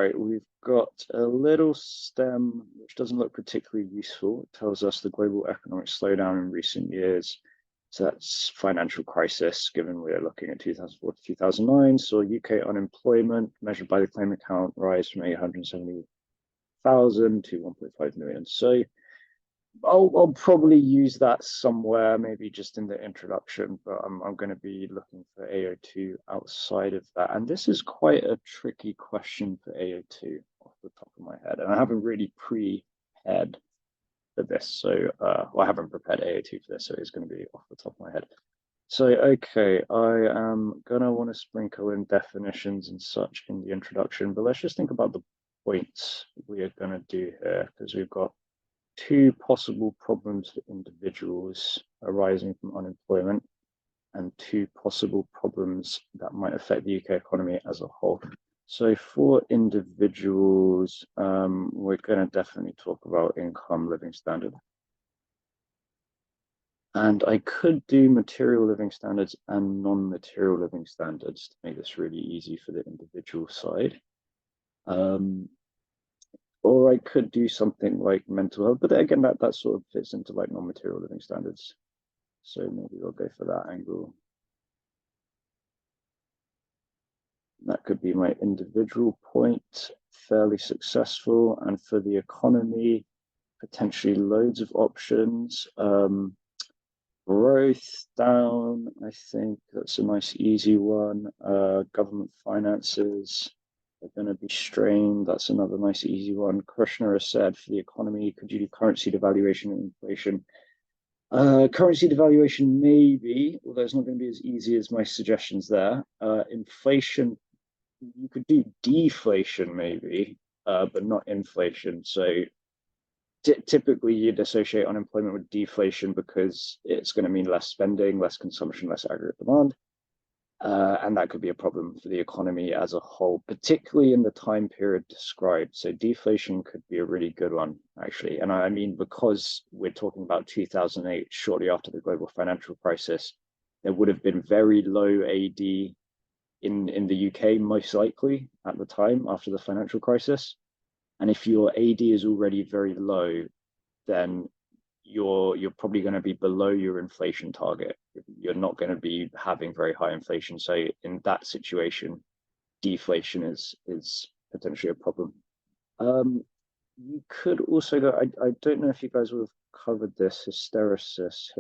Right, we've got a little stem which doesn't look particularly useful. It tells us the global economic slowdown in recent years. So that's financial crisis, given we're looking at 2004 to 2009. So UK unemployment measured by the claimant count rise from 870,000 to 1.5 million. So I'll probably use that somewhere, maybe just in the introduction, but I'm going to be looking for AO2 outside of that. And this is quite a tricky question for AO2 off the top of my head. And I haven't really prepared for this. So, well, I haven't prepared AO2 for this, so it's going to be off the top of my head. So, okay, I am going to want to sprinkle in definitions and such in the introduction, but let's just think about the points we are going to do here, because we've got two possible problems for individuals arising from unemployment and two possible problems that might affect the UK economy as a whole. So for individuals, we're going to definitely talk about income, living standard. And I could do material living standards and non-material living standards to make this really easy for the individual side. Or I could do something like mental health, but again, that sort of fits into like non-material living standards. So maybe I'll go for that angle. That could be my individual point, fairly successful. And for the economy, potentially loads of options. Growth down, I think that's a nice easy one. Government finances are going to be strained. That's another nice easy one. Kushner has said for the economy, could you do currency devaluation and inflation? Currency devaluation, maybe, although it's not going to be as easy as my suggestions there. Inflation, you could do deflation, maybe, but not inflation. So typically you'd associate unemployment with deflation because it's going to mean less spending, less consumption, less aggregate demand. And that could be a problem for the economy as a whole, particularly in the time period described. So deflation could be a really good one, actually. And I mean, because we're talking about 2008, shortly after the global financial crisis, there would have been very low AD in the UK, most likely at the time after the financial crisis. And if your AD is already very low, then you're probably going to be below your inflation target. You're not going to be having very high inflation. So in that situation, deflation is potentially a problem. You could also go, I don't know if you guys would have covered this, hysteresis.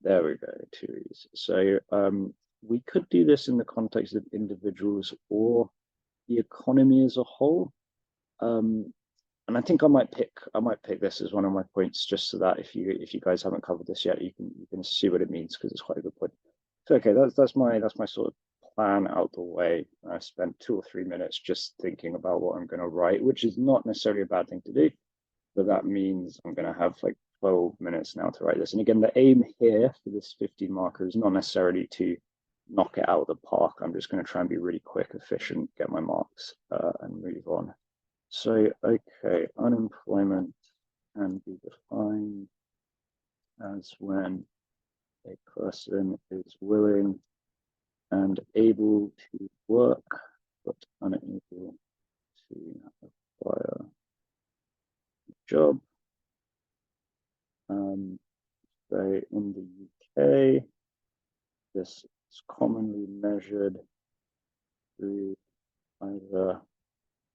There we go, too easy. So we could do this in the context of individuals or the economy as a whole. And I think I might pick this as one of my points, just so that if you guys haven't covered this yet, you can see what it means, because it's quite a good point. So okay, that's my sort of plan out the way. I spent 2 or 3 minutes just thinking about what I'm going to write, which is not necessarily a bad thing to do, but that means I'm going to have like 12 minutes now to write this. And again, the aim here for this 15 marker is not necessarily to knock it out of the park. I'm just going to try and be really quick, efficient, get my marks, and move on. So, okay, unemployment can be defined as when a person is willing and able to work, but unable to acquire a job. So in the UK, this is commonly measured through either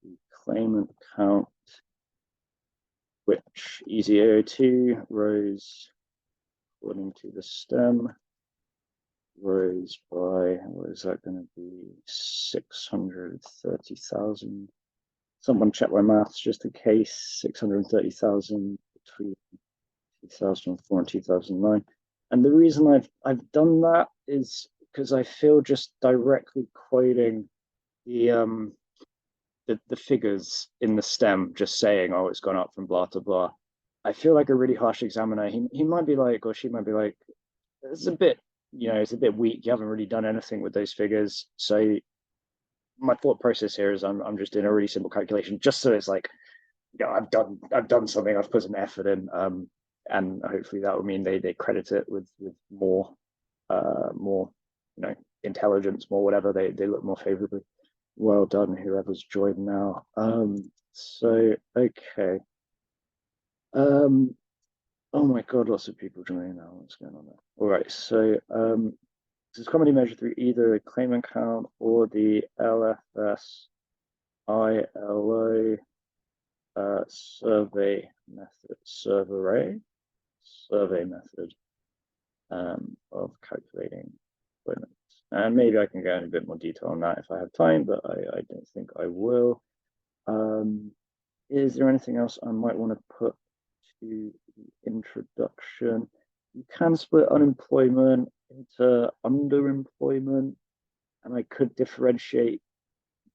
the claimant count, which easy AO2 rose according to the stem, rose by, what is that going to be, 630,000. Someone check my maths just in case, 630,000 between 2004 and 2009. And the reason I've done that is because I feel just directly quoting the figures in the stem, just saying, oh, it's gone up from blah to blah. I feel like a really harsh examiner. He might be like, or she might be like, it's a bit, it's a bit weak. You haven't really done anything with those figures. So my thought process here is I'm just doing a really simple calculation, just so it's like, I've done something. I've put some effort in, and hopefully that will mean they credit it with more intelligence, more whatever. They look more favorably. Well done, whoever's joined now. So okay. Um, oh my God, lots of people joining now. What's going on there? All right, so this is commonly measured through either the claimant count or the LFS ILO survey method, survey method of calculating employment. And maybe I can go into a bit more detail on that if I have time, but I don't think I will. Is there anything else I might want to put to the introduction? You can split unemployment into underemployment, and I could differentiate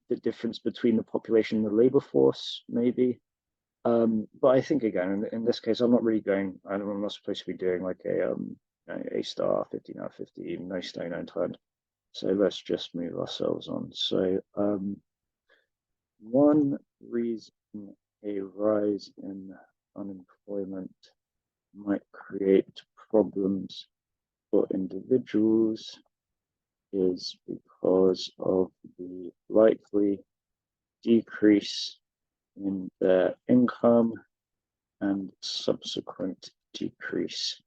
the difference between the population and the labor force, maybe. But I think again, in this case, I'm not really going. I'm not supposed to be doing like a star 15 out of 15, no stone unturned. So let's just move ourselves on. So one reason a rise in unemployment might create problems for individuals is because of the likely decrease in their income and subsequent decrease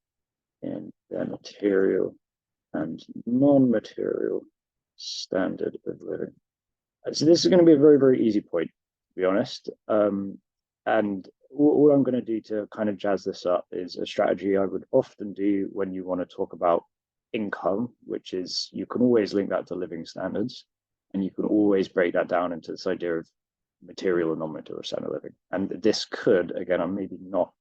in their material and non-material standard of living. So this is going to be a very, very easy point, to be honest. And all I'm going to do to kind of jazz this up is a strategy I would often do when you want to talk about income, which is you can always link that to living standards, and you can always break that down into this idea of material and non-material standard of living. And this could, again, I'm maybe not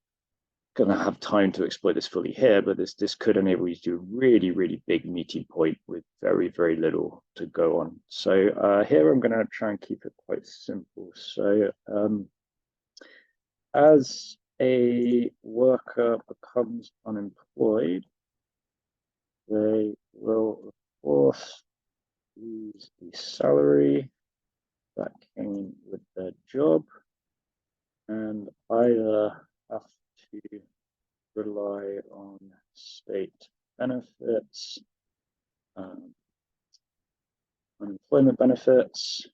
going to have time to exploit this fully here, but this could enable you to do a really, really big meaty point with very, very little to go on. So here I'm going to try and keep it quite simple. So as a worker becomes unemployed, they will, of course, lose the salary that came with their job and either have to rely on state benefits, unemployment benefits,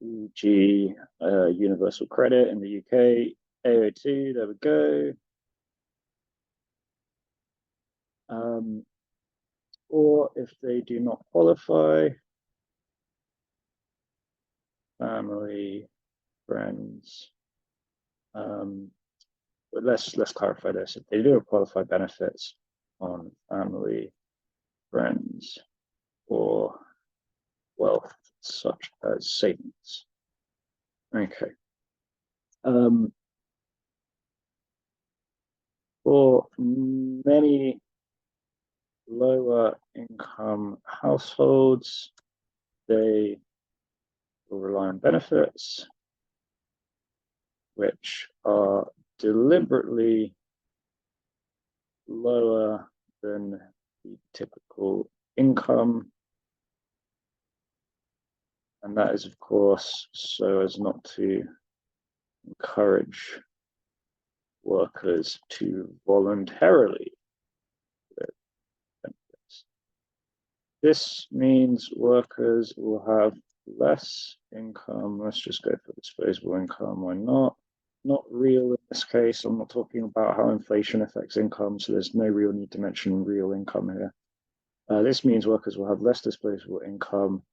e.g. universal credit in the UK, AO2, there we go. Or if they do not qualify, family, friends, but let's clarify this. If they do qualify benefits on family, friends, or wealth, such as savings. Okay. For many lower income households, they will rely on benefits, which are deliberately lower than the typical income. And that is, of course, so as not to encourage workers to voluntarily get benefits. This means workers will have less income. Let's just go for disposable income. Why not? Not real in this case. I'm not talking about how inflation affects income, so there's no real need to mention real income here. This means workers will have less disposable income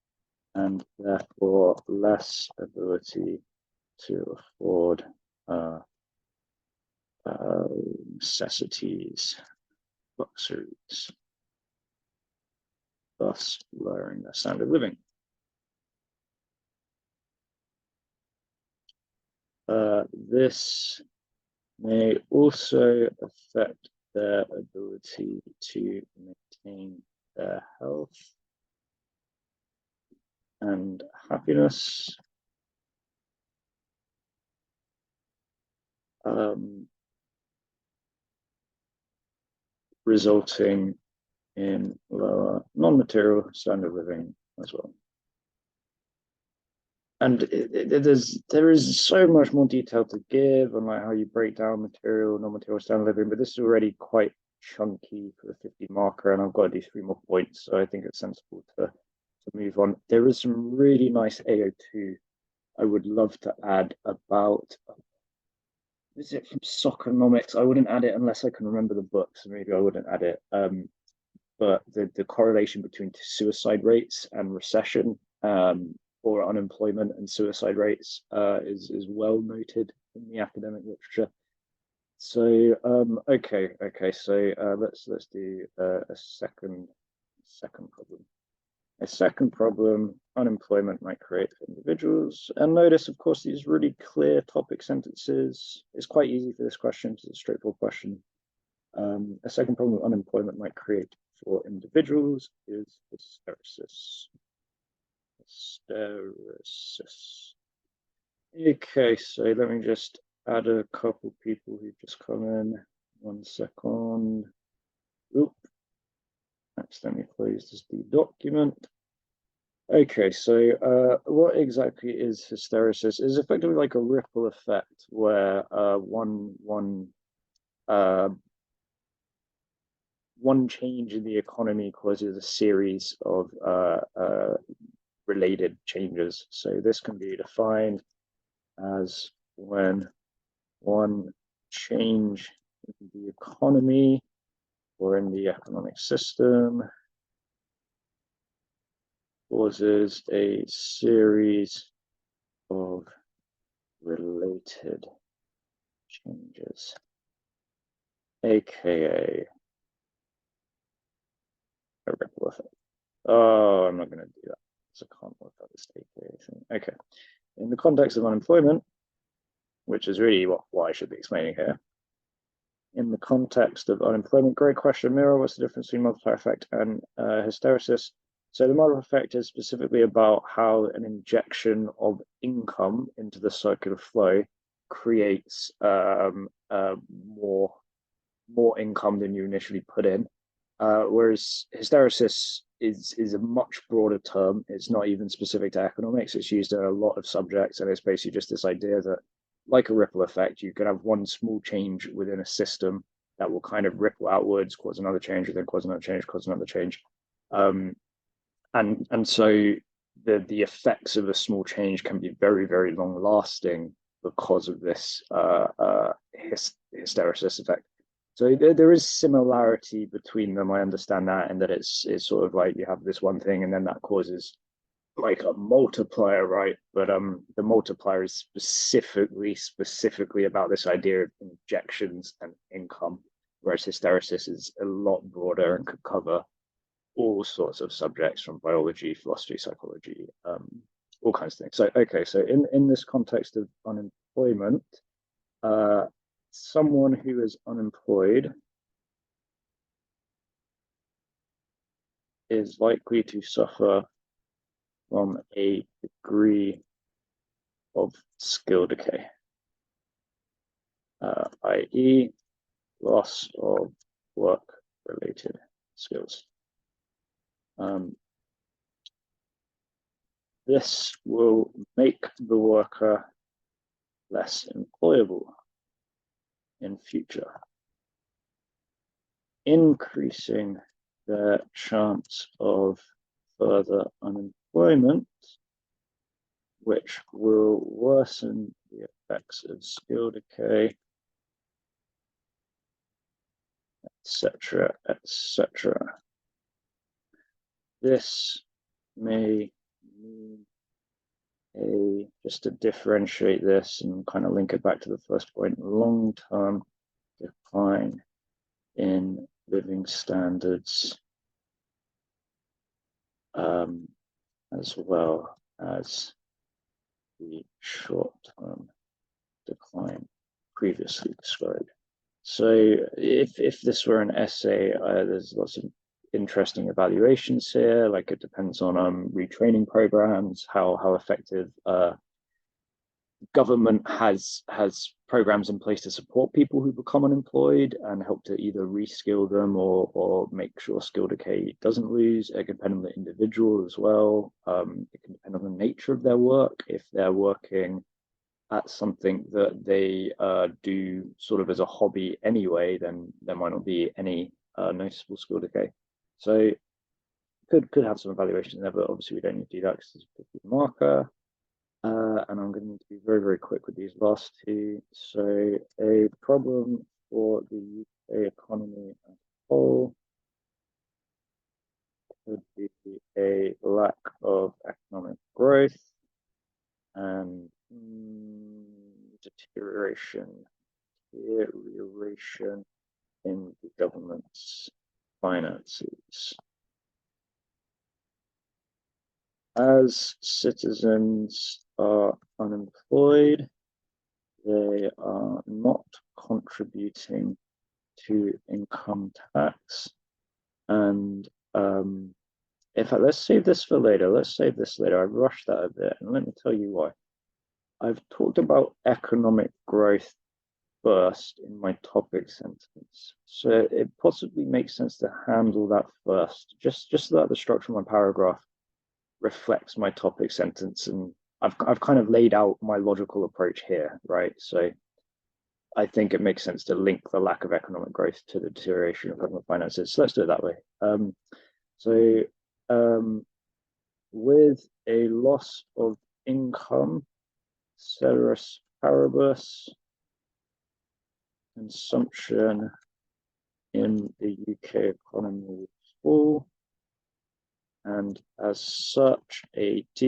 and therefore less ability to afford necessities, luxuries, thus lowering their standard of living. This may also affect their ability to maintain their health and happiness. Resulting in lower non-material standard of living as well. And there is so much more detail to give on like how you break down material, non-material standard of living, but this is already quite chunky for the 50 marker, and I've got to do 3 more points, so I think it's sensible to move on. There is some really nice AO2 I would love to add about. Is it from Soccernomics? I wouldn't add it unless I can remember the book, so maybe I wouldn't add it. But the correlation between suicide rates and recession, or unemployment and suicide rates, is well noted in the academic literature. So okay. So let's do a second problem. A second problem unemployment might create for individuals. And notice, of course, these really clear topic sentences. It's quite easy for this question. It's a straightforward question. A second problem unemployment might create for individuals is hysteresis. Hysteresis. Okay, so let me just add a couple people who've just come in. 1 second. Oop. Accidentally closed the document. Okay, so what exactly is hysteresis? It's effectively like a ripple effect where one change in the economy causes a series of related changes. So this can be defined as when one change in the economy or in the economic system causes a series of related changes, aka a ripple effect. Oh, I'm not going to do that, so I can't work out this aka thing. Okay, in the context of unemployment, which is really what I should be explaining here. In the context of unemployment, great question, Mira. What's the difference between multiplier effect and hysteresis? So the multiplier effect is specifically about how an injection of income into the circular flow creates more income than you initially put in. Whereas hysteresis is a much broader term. It's not even specific to economics. It's used in a lot of subjects, and it's basically just this idea that, like a ripple effect, you can have one small change within a system that will kind of ripple outwards, cause another change, and then cause another change, cause another change. And so the effects of a small change can be very, very long lasting because of this hysteresis effect. So there is similarity between them. I understand that, and that it's sort of like you have this one thing, and then that causes like a multiplier, right? But the multiplier is specifically about this idea of injections and income, whereas hysteresis is a lot broader and could cover all sorts of subjects from biology, philosophy, psychology, all kinds of things. So okay, so in this context of unemployment, someone who is unemployed is likely to suffer from a degree of skill decay, i.e. loss of work-related skills. This will make the worker less employable in future, increasing their chance of further unemployment, which will worsen the effects of skill decay, etc., etc. This may mean just to differentiate this and kind of link it back to the first point, long-term decline in living standards, as well as the short-term decline previously described. So if this were an essay, there's lots of interesting evaluations here. Like it depends on retraining programs, how effective government has programs in place to support people who become unemployed and help to either reskill them or make sure skill decay doesn't lose. It can depend on the individual as well. It can depend on the nature of their work. If they're working at something that they do sort of as a hobby anyway, then there might not be any noticeable skill decay. So could have some evaluation there, but obviously we don't need to do that because it's a 50 marker. And I'm going to be very, very quick with these last two. So a problem for the UK economy as a whole could be a lack of economic growth and deterioration in the government's finances. As citizens are unemployed, they are not contributing to income tax. And in fact, let's save this for later. Let's save this later. I rushed that a bit, and let me tell you why. I've talked about economic growth first in my topic sentence. So it possibly makes sense to handle that first, just so that the structure of my paragraph reflects my topic sentence. And I've kind of laid out my logical approach here, right? So I think it makes sense to link the lack of economic growth to the deterioration of government finances. So let's do it that way. So with a loss of income, ceteris paribus, consumption in the UK economy will fall, and as such, AD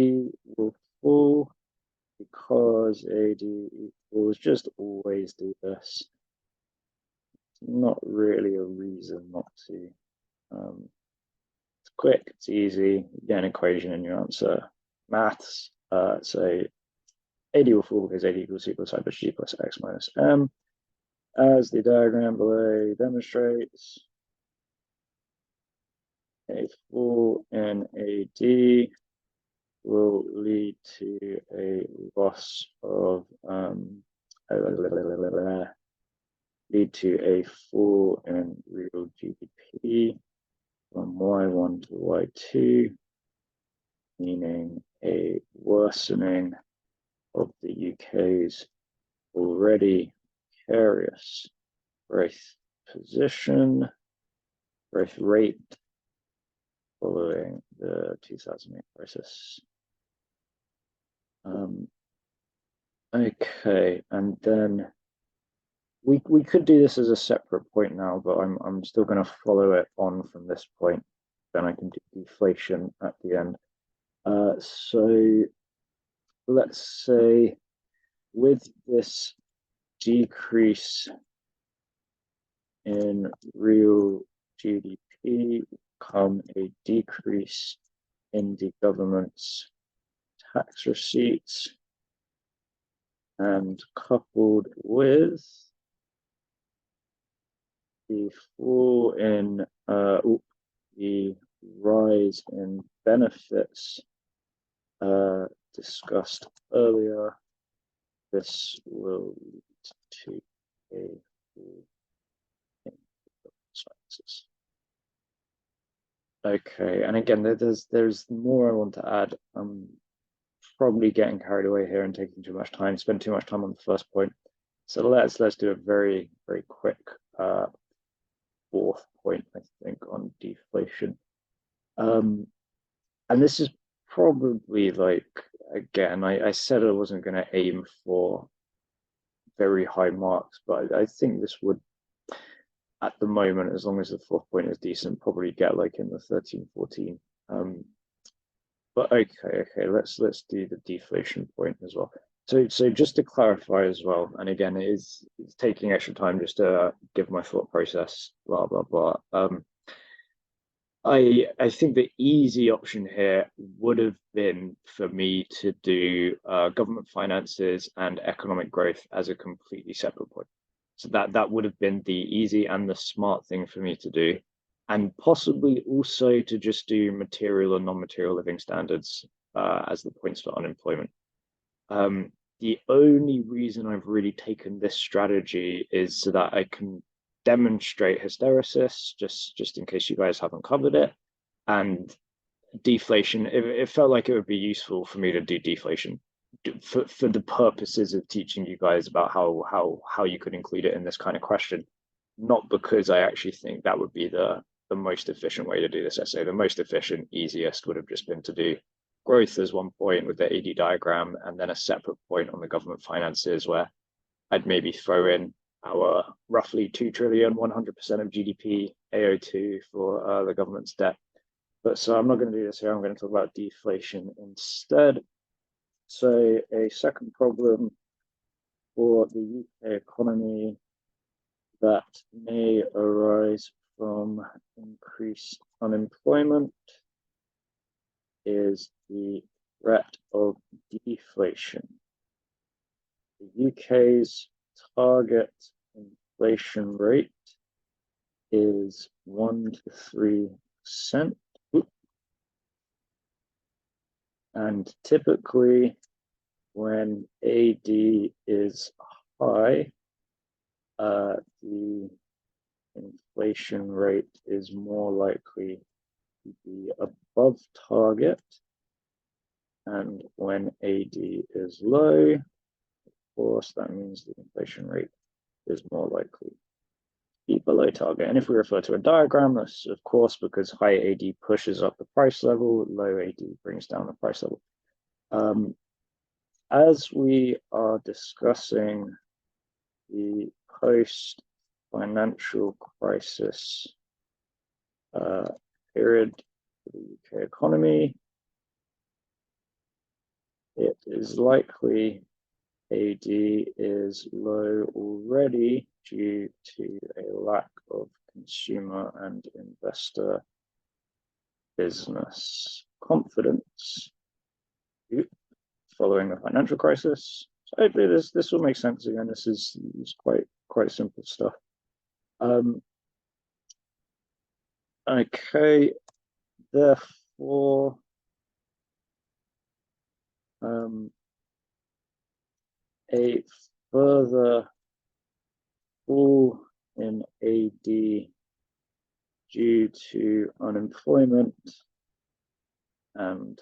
will fall because AD equals just always do this. It's not really a reason not to. It's quick, it's easy, you get an equation in your answer. Maths, so AD will fall because AD equals C plus I plus G plus X minus M. As the diagram below demonstrates, a fall in AD will lead to a loss of lead to a fall in real GDP from Y1 to Y2, meaning a worsening of the UK's already precarious growth position, growth rate following the 2008 crisis. Okay, and then we could do this as a separate point now, but I'm still going to follow it on from this point. Then I can do deflation at the end. So let's say with this decrease in real GDP come a decrease in the government's tax receipts, and coupled with the fall in the rise in benefits discussed earlier, this will lead to a fall in expenses. Okay, and again, there's more I want to add. I'm probably getting carried away here and taking too much time, spend too much time on the first point. So let's do a very, very quick fourth point, I think, on deflation. And this is probably like, again, I said I wasn't going to aim for very high marks, but I think this would, at the moment, as long as the fourth point is decent, probably get like in the 13, 14. But okay, let's do the deflation point as well. So just to clarify as well, and again, it's taking extra time just to give my thought process, blah blah blah. I think the easy option here would have been for me to do government finances and economic growth as a completely separate point. So that would have been the easy and the smart thing for me to do, and possibly also to just do material and non-material living standards as the points for unemployment. The only reason I've really taken this strategy is so that I can demonstrate hysteresis, just in case you guys haven't covered it, and deflation. It felt like it would be useful for me to do deflation for the purposes of teaching you guys about how you could include it in this kind of question, not because I actually think that would be the most efficient way to do this essay. The most efficient, easiest would have just been to do growth as one point with the AD diagram, and then a separate point on the government finances where I'd maybe throw in our roughly 2 trillion, 100% of GDP, AO2 for the government's debt. But so I'm not going to do this here. I'm going to talk about deflation instead. So a second problem for the UK economy that may arise from increased unemployment is the threat of deflation. The UK's target inflation rate is 1 to 3%. And typically, when AD is high, the inflation rate is more likely to be above target. And when AD is low, of course, that means the inflation rate is more likely to be below target. And if we refer to a diagram, that's of course because high AD pushes up the price level, low AD brings down the price level. As we are discussing the post-financial crisis period for the UK economy, it is likely AD is low already due to a lack of consumer and investor business confidence following the financial crisis. So hopefully this will make sense again. This is quite simple stuff. Okay, therefore, a further fall in AD due to unemployment and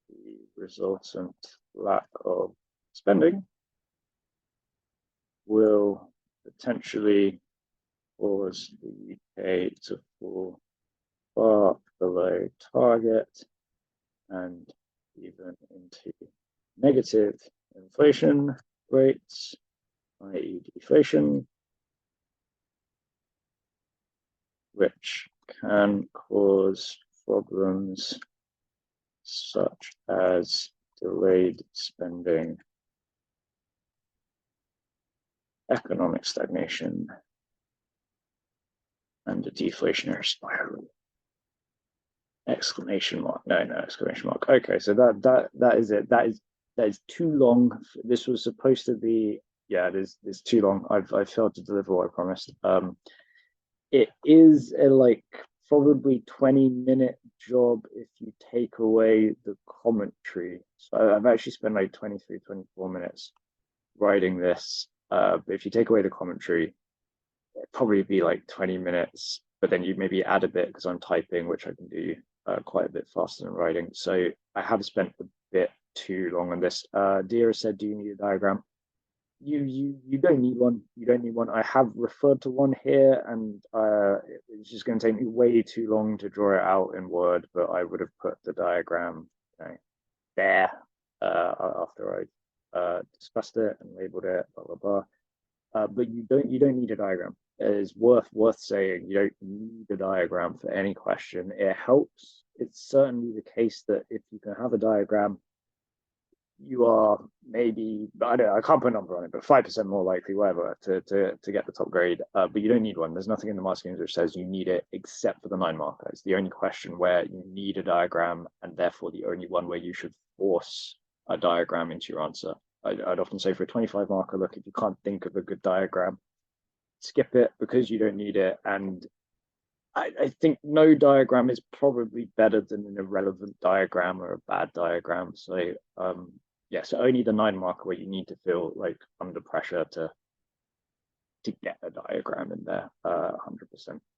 the resultant lack of spending will potentially cause the UK to fall far below target and even into negative inflation rates, i.e. deflation, which can cause problems such as delayed spending, economic stagnation, and a deflationary spiral. Exclamation mark. No, exclamation mark. Okay, so that is it. That is too long. This was supposed to be, yeah, it's too long. I've failed to deliver what I promised. It is a like probably 20-minute job if you take away the commentary. So I've actually spent like 23, 24 minutes writing this. But if you take away the commentary, it'd probably be like 20 minutes, but then you maybe add a bit because I'm typing, which I can do quite a bit faster than writing. So I have spent a bit too long on this. Dira said, do you need a diagram? You don't need one. You don't need one. I have referred to one here, and it's just going to take me way too long to draw it out in Word, but I would have put the diagram there after I discussed it and labeled it, blah blah blah. But you don't need a diagram. It is worth saying you don't need a diagram for any question. It helps. It's certainly the case that if you can have a diagram, you are maybe, I can't put a number on it, but 5% more likely, whatever, to get the top grade. But you don't need one. There's nothing in the mark schemes which says you need it except for the 9 marker. It's the only question where you need a diagram, and therefore the only one where you should force a diagram into your answer. I'd often say for a 25 marker, look, if you can't think of a good diagram, skip it because you don't need it. And I think no diagram is probably better than an irrelevant diagram or a bad diagram. So yeah, so only the 9 marker where you need to feel like under pressure to get a diagram in there, 100%.